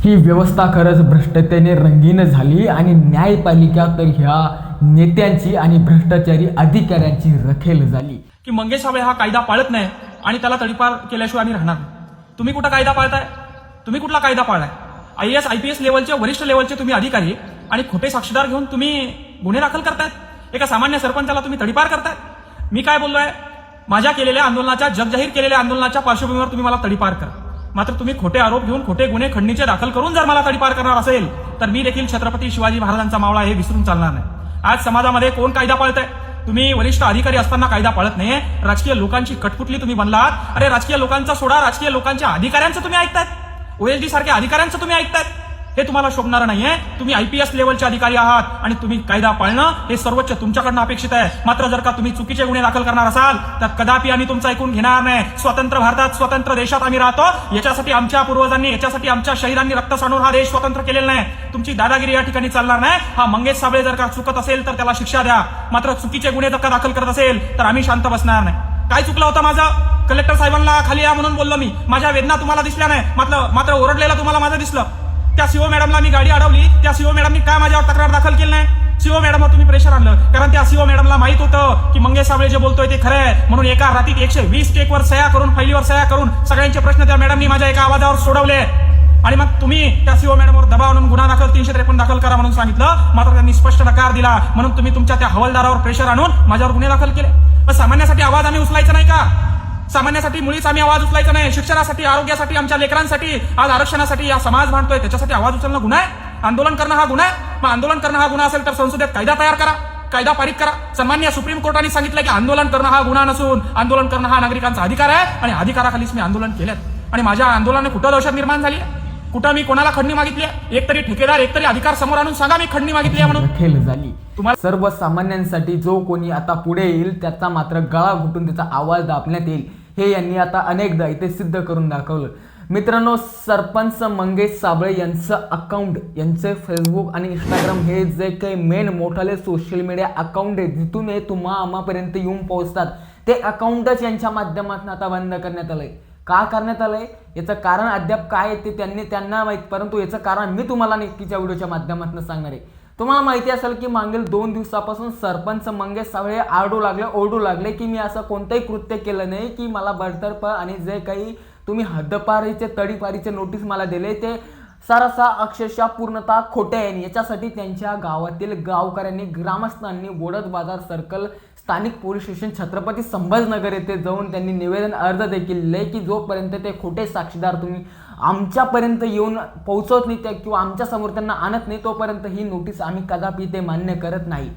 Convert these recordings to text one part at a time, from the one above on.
ही व्यवस्था खरंच भ्रष्टतेने रंगीन झाली आणि न्यायपालिका तर ह्या नेत्यांची आणि भ्रष्टाचारी अधिकाऱ्यांची रखेल झाली की मंगेश साबळे हा कायदा पाळत नाही आणि त्याला तडीपार केल्याशिवाय आम्ही राहणार नाही. तुम्ही कुठं कायदा पाळताय? तुम्ही कुठला कायदा पाळलाय? IAS IPS लेवलचे वरिष्ठ लेवलचे तुम्ही अधिकारी आणि खोटे साक्षीदार घेऊन तुम्ही गुन्हे दाखल करतायत. एका सामान्य सरपंचाला तुम्ही तडीपार करतायत. मी काय बोललोय? माझ्या केलेल्या आंदोलनाच्या जगजाहीर केलेल्या आंदोलनाच्या पार्श्वभूमीवर तुम्ही मला तडीपार करा. मात्र तुम्ही खोटे आरोप घेऊन खोटे गुन्हे खंडणीचे दाखल करून जर मला तडीपार करणार असेल तर मी देखील छत्रपती शिवाजी महाराजांचा मावळा हे विसरून चालणार नाही. आज समाजामध्ये कोण कायदा पाळतंय? तुम्ही वरिष्ठ अधिकारी असताना कायदा पाळत नाही. राजकीय लोकांची कठपुतली तुम्ही बनलात. अरे राजकीय लोकांचा सोडा, राजकीय लोकांच्या अधिकाऱ्यांचं तुम्ही ऐकतायत. OSD सारख्या अधिकाऱ्यांचं तुम्ही ऐकतायत. हे तुम्हाला शोभणारं नाहीये. तुम्ही IPS लेवलचे अधिकारी आहात आणि तुम्ही कायदा पाळणं हे सर्वोच्च तुमच्याकडनं अपेक्षित आहे. मात्र जर का तुम्ही चुकीचे गुन्हे दाखल करणार असाल तर कदापि आम्ही तुमचं ऐकून घेणार नाही. स्वतंत्र भारतात, स्वतंत्र देशात आम्ही राहतो. याच्यासाठी आमच्या पूर्वजांनी, याच्यासाठी आमच्या शहीदांनी रक्त सांडून हा देश स्वतंत्र केलेला नाही. तुमची दादागिरी या ठिकाणी चालणार नाही. हा मंगेश साबळे जर का चुकत असेल तर त्याला शिक्षा द्या. मात्र चुकीचे गुन्हे जर का दाखल करत असेल तर आम्ही शांत बसणार नाही. काय चुकलं होतं माझं? कलेक्टर साहेबांना खाली या म्हणून बोललो मी. माझ्या वेदना तुम्हाला दिसल्या नाही, मात्र ओरडलेला तुम्हाला माझं दिसलं. त्या सीओ मॅडमला मी गाडी अडवली. त्या सीओ मॅडमनी काय माझ्यावर तक्रार दाखल केली नाही? सीओ मॅडमवर तुम्ही प्रेशर आणलं कारण त्या सीओ मॅडमला माहित होतं की मंगेश साबळे जे बोलतोय ते खरं आहे. म्हणून एका रात्रीत 120 टेकवर सह्या करून, फाईलीवर सह्या करून सगळ्यांचे प्रश्न त्या मॅडमनी माझ्या एका आवाजावर सोडवले. आणि मग तुम्ही त्या सीओ मॅडमवर दबाव आणून गुन्हा दाखल 353 दाखल करा म्हणून सांगितलं. मात्र त्यांनी स्पष्ट नकार दिला. म्हणून तुम्ही तुमच्या त्या हवालदारावर प्रेशर आणून माझ्यावर गुन्हे दाखल केले. पण सामान्यासाठी आवाज आम्ही उचलायचा नाही का? सामान्यासाठी मुळीच आम्ही आवाज उचलायचा नाही. शिक्षणासाठी, आरोग्यासाठी, आमच्या लेकरांसाठी, आज आरक्षणासाठी या समाज भांडतोय त्याच्यासाठी आवाज उचलणं गुन्हा आहे? आंदोलन करणं हा गुन्हा आहे? मग आंदोलन करणं हा गुन्हा असेल तर संसदेत कायदा तयार करा, कायदा पारित करा. सन्माननीय सुप्रीम कोर्टाने सांगितलं की आंदोलन करणं हा गुन्हा नसून आंदोलन करणं हा नागरिकांचा अधिकार आहे आणि अधिकाराखालीच मी आंदोलन केलं. आणि माझ्या आंदोलनाने कुठं दहशत निर्माण झाली? कुठं मी कोणाला खंडणी मागितली? एकतरी ठेकेदार, एकतरी अधिकार समोर आणून सांगा मी खंडणी मागितली आहे म्हणून. रखेल झाली. तुम्हाला सर्वसामान्यांसाठी जो कोणी आता पुढे येईल त्याचा मात्र गळा घुटून त्याचा आवाज दाबण्यात येईल हे यांनी आता अनेकदा इथे सिद्ध करून दाखवलं. मित्रांनो, सरपंच मंगेश साबळे यांचं अकाउंट, यांचे फेसबुक आणि इंस्टाग्राम हे जे काही मेन मोठाले सोशल मीडिया अकाउंट आहे जिथून हे आम्हापर्यंत येऊन पोहोचतात ते अकाउंटच यांच्या माध्यमातून आता बंद करण्यात आलंय. का करण्यात आलंय याचं कारण अद्याप काय आहे ते त्यांना माहीत, परंतु याचं कारण मी तुम्हाला नक्कीच्या व्हिडिओच्या माध्यमातून सांगणार आहे. तुम्हाला माहिती असेल की मागील 2 दिवसापासून सरपंच मंगेश साबळे ओरडू लागले की मी असं कोणतंही कृत्य केलं नाही, की मला बडतर्फ आणि जे काही तुम्ही हद्दपारीचे, तडीपारीचे नोटीस मला दिले ते सरसा अक्षरशः पूर्णतः खोटे आहे. याच्यासाठी त्यांच्या गावातील गावकऱ्यांनी, ग्रामस्थांनी बोडद बाजार सर्कल, स्थानिक पोलीस स्टेशन छत्रपती संभाजीनगर येथे जाऊन त्यांनी निवेदन अर्ज देखील दिले की जोपर्यंत ते खोटे साक्षीदार तुम्ही आमच्यापर्यंत येऊन पोहोचवत नाही किंवा आमच्या समोर त्यांना आणत नाही तोपर्यंत ही नोटीस आम्ही कदापि ते मान्य करत नाही.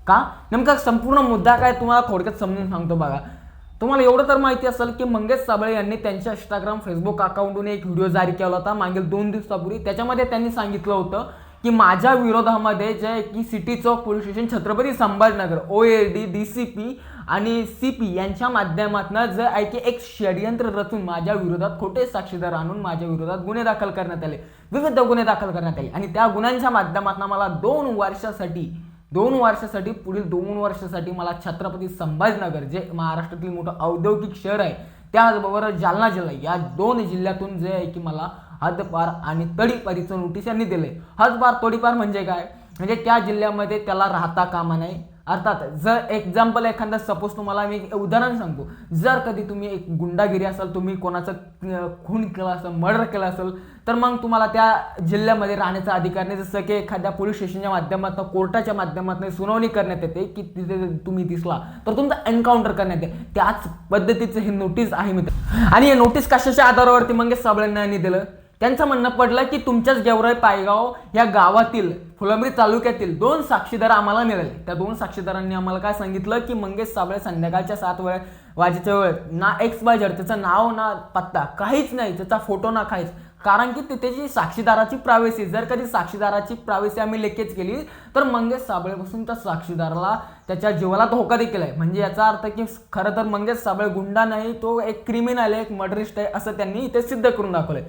का? नेमका संपूर्ण मुद्दा काय तुम्हाला थोडक्यात समजून सांगतो बघा. तुम्हाला एवढं तर माहिती असेल की मंगेश साबळे यांनी त्यांच्या इंस्टाग्राम, फेसबुक अकाउंटवरून एक व्हिडिओ जारी केला होता मागील 2 दिवसापूर्वी. त्याच्यामध्ये त्यांनी सांगितलं होतं की माझ्या विरोधामध्ये जे की city Chowk police station Chhatrapati Sambhajinagar, OAD, DCP आणि CP यांच्या माध्यमातून जे आहे की एक षडयंत्र रचून माझ्या विरोधात खोटे साक्षीदार आणून माझ्या विरोधात गुन्हे दाखल करण्यात आले, विविध गुन्हे दाखल करण्यात आले. आणि त्या गुन्ह्यांच्या माध्यमातून मला 2 वर्षासाठी पुढील 2 वर्षासाठी मला छत्रपती संभाजीनगर जे महाराष्ट्रातील मोठं औद्योगिक शहर आहे त्याचबरोबर जालना जिल्हा या 2 जिल्ह्यातून जे आहे की मला हद्दपार आणि तडीपारीचं नोटीस यांनी दिले. हद्दपार तडीपार म्हणजे काय? म्हणजे त्या जिल्ह्यामध्ये त्याला राहता कामा नाही. अर्थात जर एक्झाम्पल एखादा सपोज तुम्हाला मी उदाहरण सांगतो, जर कधी तुम्ही एक गुंडागिरी असेल, तुम्ही कोणाचं खून केला असेल, मर्डर केला असेल तर मग तुम्हाला त्या जिल्ह्यामध्ये राहण्याचा अधिकार नाही. जसं की एखाद्या पोलीस स्टेशनच्या माध्यमातून, कोर्टाच्या माध्यमातून सुनावणी करण्यात येते की तिथे तुम्ही दिसला तर तुमचा एन्काउंटर करण्यात येते. त्याच पद्धतीचं हे नोटीस आहे मित्र. आणि हे नोटीस कशाच्या आधारावरती मंगेश साबळेंना यांनी दिलं? त्यांचं म्हणणं पडलं की तुमच्याच गेवराई पायगाव या गावातील फुलंब्री तालुक्यातील 2 साक्षीदार आम्हाला मिळाले. त्या 2 साक्षीदारांनी आम्हाला काय सांगितलं की मंगेश साबळे संध्याकाळच्या 7 वाजेच्या वेळेत ना XYZ त्याचं नाव ना पत्ता काहीच नाही, त्याचा फोटो ना काहीच. कारण की त्याची साक्षीदाराची प्रायव्हसी, जर कधी साक्षीदाराची प्रायव्हसी आम्ही लेकेच केली तर मंगेश साबळेपासून त्या साक्षीदाराला त्याच्या जीवाला धोका देखील आहे. म्हणजे याचा अर्थ की खरं तर मंगेश साबळे गुंडा नाही, तो एक क्रिमिनल आहे, एक मर्डरिस्ट आहे असं त्यांनी इथे सिद्ध करून दाखवलंय.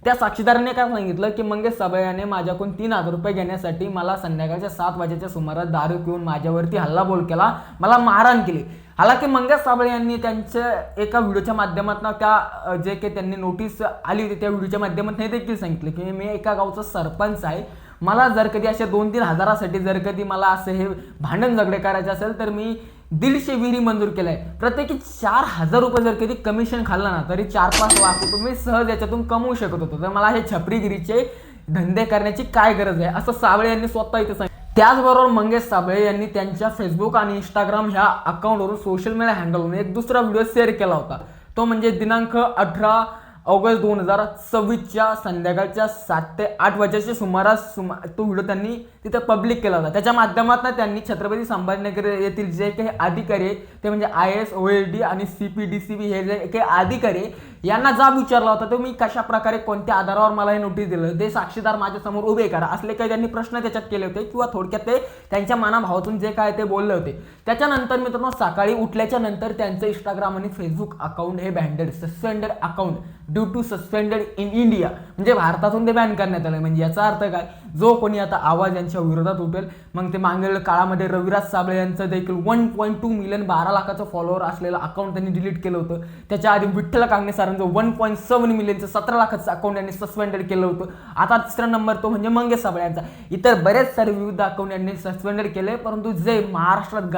त्या साक्षीदाराने काय सांगितलं की मंगेश साबळे याने माझ्याकडून 3,000 रुपये घेण्यासाठी मला संध्याकाळच्या 7 वाजेच्या सुमारास दारू पिऊन माझ्यावरती हल्लाबोल केला, मला मारहाण केली. हालाकी मंगेश साबळे यांनी त्यांच्या एका व्हिडिओच्या माध्यमातून त्या जे काही त्यांनी नोटीस आली होती त्या व्हिडिओच्या माध्यमातून हे देखील सांगितलं की मी एका गावचा सरपंच आहे, मला जर कधी अशा 2-3 हजारासाठी जर कधी मला असं हे भांडण झगडे करायचे असेल तर मी 150 विहिरी मंजूर केलाय. प्रत्येकी 4,000 रुपये जर कधी कमिशन खाल्लं ना तरी 4-5 लाख रुपये मी सहज याच्यातून कमवू शकत होतो. तर मला हे छपरीगिरीचे धंदे करण्याची काय गरज आहे असं साबळे यांनी स्वतः इथे सांगितलं. त्याचबरोबर मंगेश साबळे यांनी त्यांच्या फेसबुक आणि इंस्टाग्राम ह्या अकाउंटवरून सोशल मीडिया हँडलवरून एक दुसरा व्हिडिओ शेअर केला होता. तो म्हणजे दिनांक 18 ऑगस्ट 2026च्या संध्याकाळच्या 7 ते 8 वाजेच्या सुमारास तो व्हिडिओ त्यांनी तिथे पब्लिक केला होता. त्याच्या माध्यमातून त्यांनी छत्रपती संभाजीनगर येथील जे काही अधिकारी आहेत ते म्हणजे IAS, OSD आणि CPDCB हे जे काही अधिकारी यांना जाब विचारला होता, तो मी कशा प्रकारे कोणत्या आधारावर मला हे नोटीस दिलं, ते साक्षीदार माझ्यासमोर उभे करा असले काही त्यांनी प्रश्न त्याच्यात केले होते किंवा थोडक्यात ते त्यांच्या मनाभावातून जे काय ते बोलले होते. त्याच्यानंतर मित्रांनो सकाळी उठल्याच्या नंतर त्यांचं इंस्टाग्राम आणि फेसबुक अकाउंट हे banded, suspended account due to suspended in India, म्हणजे भारतातून ते बॅन करण्यात आलं. म्हणजे याचा अर्थ काय, जो कोणी आता आवाज यांच्या विरोधात उठेल मग ते मागील काळामध्ये रविराज साबळे यांचं देखील 1.2 मिलियन 12 लाखाचं फॉलोअर असलेलं अकाउंट त्यांनी डिलीट केलं होतं. त्याच्या आधी विठ्ठल कांगणे सरांचं 1.7 मिलियनचं 17 लाखाचं अकाउंट यांनी सस्पेंडेड केलं होतं. आता तिसरा नंबर तो म्हणजे मंगेश साबळे यांचा. इतर बरेच सारे विविध अकाउंट यांनी सस्पेंडेड केले, परंतु जे महाराष्ट्रात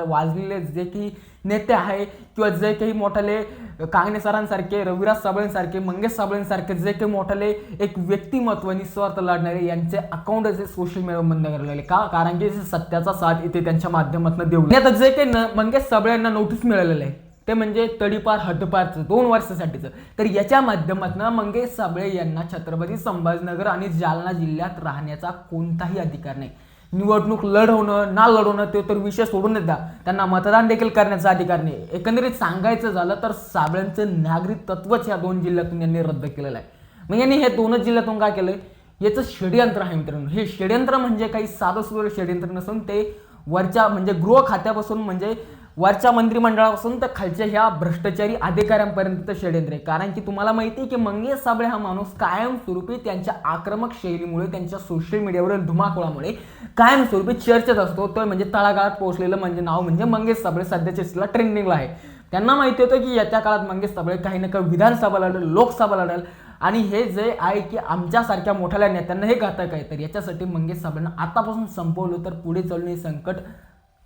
वाजलेले जे काही नेते आहे किंवा जे काही मोठाले कांगणे सरांसारखे, रविराज साबळेंसारखे, मंगेश साबळेंसारखे जे काही मोठाले एक व्यक्तिमत्व निस्वार्थ लढणारे यांचे अकाउंट असे सोशल मीडिया बंद करलेले का, कारण की सत्याचा साथ इथे त्यांच्या माध्यमातून देऊ. आता जे काही मंगेश साबळे यांना नोटीस मिळालेलं आहे ते म्हणजे तडीपार हद्दपारचं 2 वर्षासाठीचं. तर याच्या माध्यमातून मंगेश साबळे यांना छत्रपती संभाजीनगर आणि जालना जिल्ह्यात राहण्याचा कोणताही अधिकार नाही. निवडणूक लढवणं ना लढवणं ते तर विषय सोडून देता, त्यांना मतदान देखील करण्याचा अधिकार नाही. एकंदरीत सांगायचं झालं तर साबळ्यांचं नागरिकत्वच या 2 जिल्ह्यातून यांनी रद्द केलेलं आहे. मग यांनी हे 2च जिल्ह्यातून काय केलंय, याचं षडयंत्र आहे मित्रांनो. हे षडयंत्र म्हणजे काही साधं सुरू षडयंत्र नसून ते वरच्या म्हणजे गृह खात्यापासून म्हणजे वरच्या मंत्रिमंडळापासून तर खालच्या ह्या भ्रष्टाचारी अधिकाऱ्यांपर्यंत षडयंत्र आहे. कारण की तुम्हाला माहिती आहे की मंगेश साबळे हा माणूस कायमस्वरूपी त्यांच्या आक्रमक शैलीमुळे, त्यांच्या सोशल मीडियावरील धुमाकूळामुळे कायमस्वरूपी चर्चेत असतो. तो म्हणजे तळागाळात पोहोचलेलं म्हणजे नाव म्हणजे मंगेश साबळे सध्याच्या स्थितीला ट्रेंडिंगला आहे. त्यांना माहिती होतं की येत्या काळात मंगेश साबळे काही ना काही विधानसभा लढेल, लोकसभा लढेल आणि हे जे आहे की आमच्यासारख्या मोठ्या नेत्यांना हे घातक आहे. तर याच्यासाठी मंगेश साबळेंना आतापासून संपवलं तर पुढे चालून हे संकट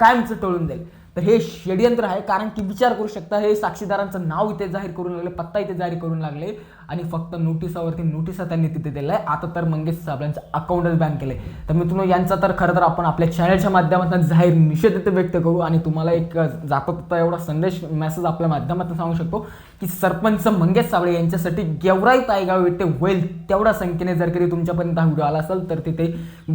कायमचं टळून जाईल. तर हे षडयंत्र आहे. कारण की विचार करू शकता, हे साक्षीदारांचं नाव इथे जाहीर करून लागले, पत्ता इथे जाहीर करून लागले आणि फक्त नोटिसावरती नोटिसा त्यांनी तिथे दिलाय. आता तर मंगेश साबळेंचं अकाउंटच बॅन केलंय. तर मित्रांनो यांचा तर खरं तर आपण आपल्या चॅनलच्या माध्यमातून जाहीर निषेध इथे व्यक्त करू आणि तुम्हाला एक जाता एवढा संदेश मेसेज आपल्या माध्यमातून सांगू शकतो की सरपंच मंगेश साबळे यांच्यासाठी गेवराई तायगाव येथे होईल तेवढ्या संख्येने जर कधी तुमच्यापर्यंत हा व्हिडिओ आला असेल तर तिथे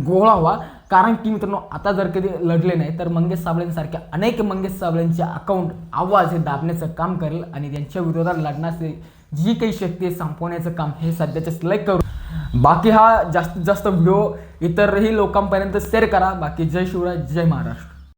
गोळा व्हा. कारण की मित्रांनो आता जर कधी लढले नाही तर मंगेश साबळेंसारख्या अनेक मंगेश साबळेंचे अकाउंट आवाज हे दाबण्याचं काम करेल आणि त्यांच्या विरोधात लढण्याचे जी काही शक्ती आहे संपवण्याचं काम हे सध्याचे सिलेक्ट करू. बाकी हा जास्तीत जास्त व्हिडिओ इतरही लोकांपर्यंत शेअर करा. बाकी जय शिवराय, जय महाराष्ट्र.